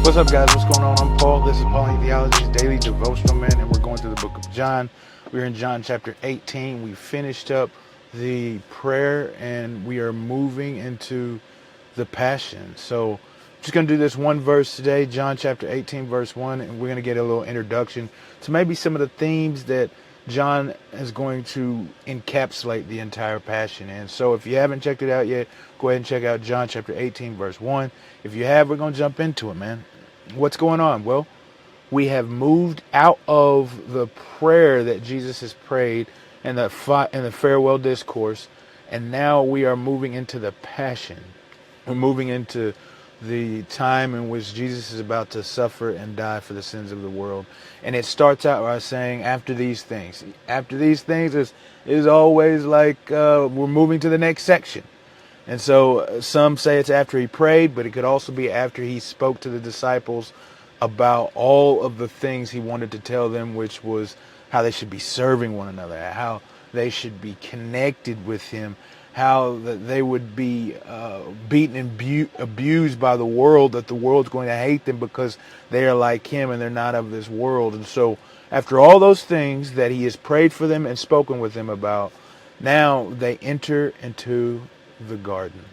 What's up, guys? What's going on? I'm Paul. This is Pauline Theology's daily devotional, man, and we're going through the book of John. We're in John chapter 18. We finished up the prayer, and we are moving into the passion. So I'm just going to do this one verse today, John chapter 18, verse 1, and we're going to get a little introduction to maybe some of the themes that John is going to encapsulate the entire passion in. So if you haven't checked it out yet, go ahead and check out John chapter 18, verse 1. If you have, we're going to jump into it, man. What's going on? Well, we have moved out of the prayer that Jesus has prayed and the farewell discourse, and now we are moving into the passion. We're moving into the time in which Jesus is about to suffer and die for the sins of the world. And it starts out by saying, after these things. After these things is always like we're moving to the next section. And so some say it's after he prayed, but it could also be after he spoke to the disciples about all of the things he wanted to tell them, which was how they should be serving one another, how they should be connected with him, how that they would be beaten and abused by the world, that the world's going to hate them because they are like him and they're not of this world. And so after all those things that he has prayed for them and spoken with them about, now they enter into the garden,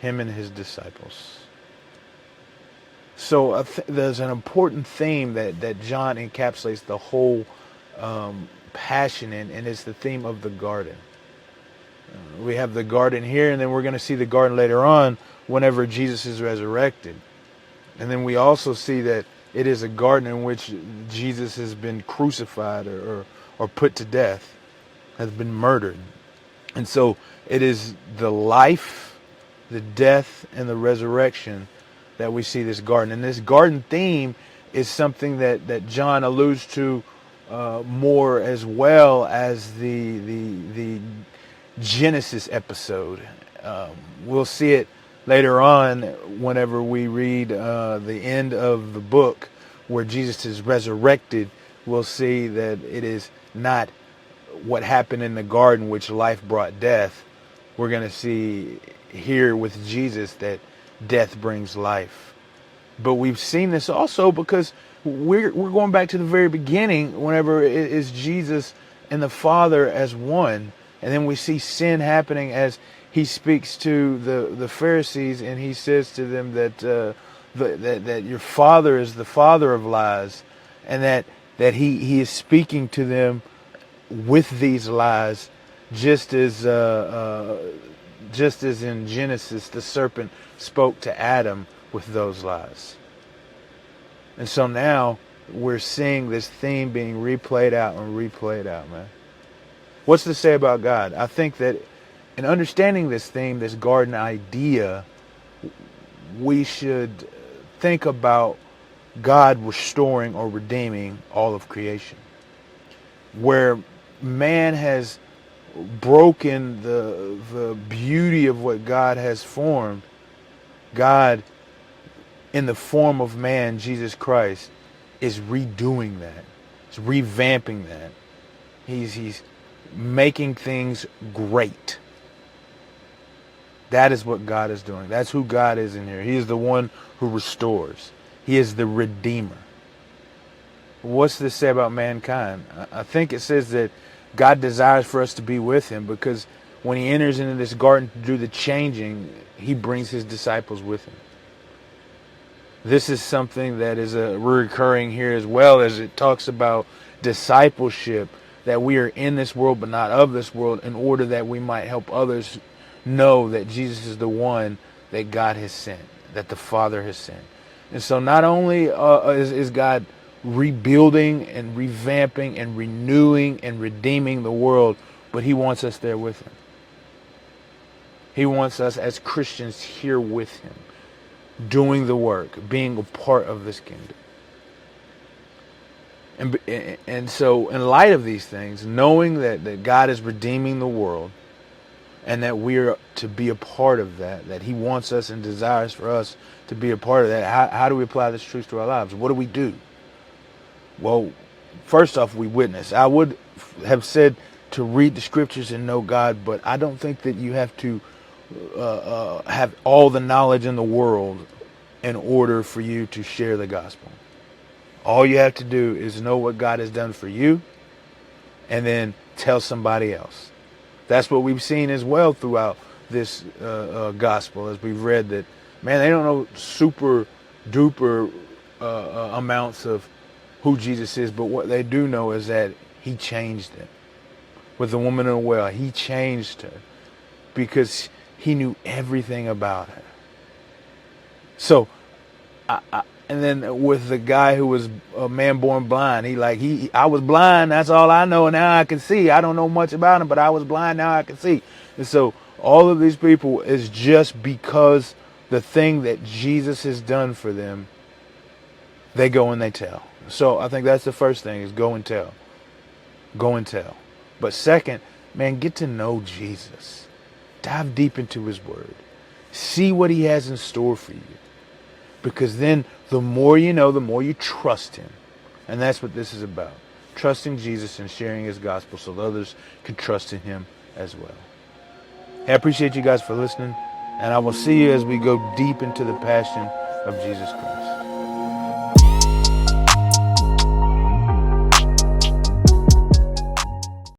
him and his disciples. So there's an important theme that John encapsulates the whole passion in, and it's the theme of the garden. We have the garden here, and then we're going to see the garden later on whenever Jesus is resurrected. And then we also see that it is a garden in which Jesus has been crucified or put to death, has been murdered. And so it is the life, the death, and the resurrection that we see this garden. And this garden theme is something that John alludes to more as well as the Genesis episode. We'll see it later on whenever we read the end of the book where Jesus is resurrected. We'll see that it is not what happened in the garden, which life brought death. We're going to see here with Jesus that death brings life. But we've seen this also because we're going back to the very beginning whenever it is Jesus and the Father as one. And then we see sin happening as he speaks to the Pharisees, and he says to them that that your father is the father of lies, and that he is speaking to them with these lies, just as in Genesis the serpent spoke to Adam with those lies. And so now we're seeing this theme being replayed out and replayed out, man. What's to say about God? I think that in understanding this theme, this garden idea, we should think about God restoring or redeeming all of creation. Where man has broken the beauty of what God has formed, God, in the form of man, Jesus Christ, is redoing that. He's revamping that. He's making things great. That is what God is doing. That's who God is in here. He is the one who restores. He is the Redeemer. What's this say about mankind? I think it says that God desires for us to be with him, because when he enters into this garden to do the changing, he brings his disciples with him. This is something that is recurring here, as well as it talks about discipleship, that we are in this world but not of this world, in order that we might help others know that Jesus is the one that God has sent, that the Father has sent. And so not only is God rebuilding and revamping and renewing and redeeming the world, but he wants us there with him. He wants us as Christians here with him, doing the work, being a part of this kingdom. And so in light of these things, knowing that God is redeeming the world and that we're to be a part of that he wants us and desires for us to be a part of that, how do we apply this truth to our lives? What do we do? Well, first off, we witness. I would have said to read the scriptures and know God, but I don't think that you have to have all the knowledge in the world in order for you to share the gospel. All you have to do is know what God has done for you and then tell somebody else. That's what we've seen as well throughout this gospel, as we've read that, man, they don't know super duper amounts of who Jesus is, but what they do know is that he changed it. With the woman in the well, he changed her because he knew everything about her. So, and then with the guy who was a man born blind, I was blind, that's all I know, now I can see. I don't know much about him, but I was blind, now I can see. And so all of these people is just because the thing that Jesus has done for them, they go and they tell. So I think that's the first thing, is go and tell. Go and tell. But second, man, get to know Jesus. Dive deep into his word. See what he has in store for you. Because then the more you know, the more you trust him. And that's what this is about. Trusting Jesus and sharing his gospel so that others can trust in him as well. Hey, I appreciate you guys for listening. And I will see you as we go deep into the passion of Jesus Christ.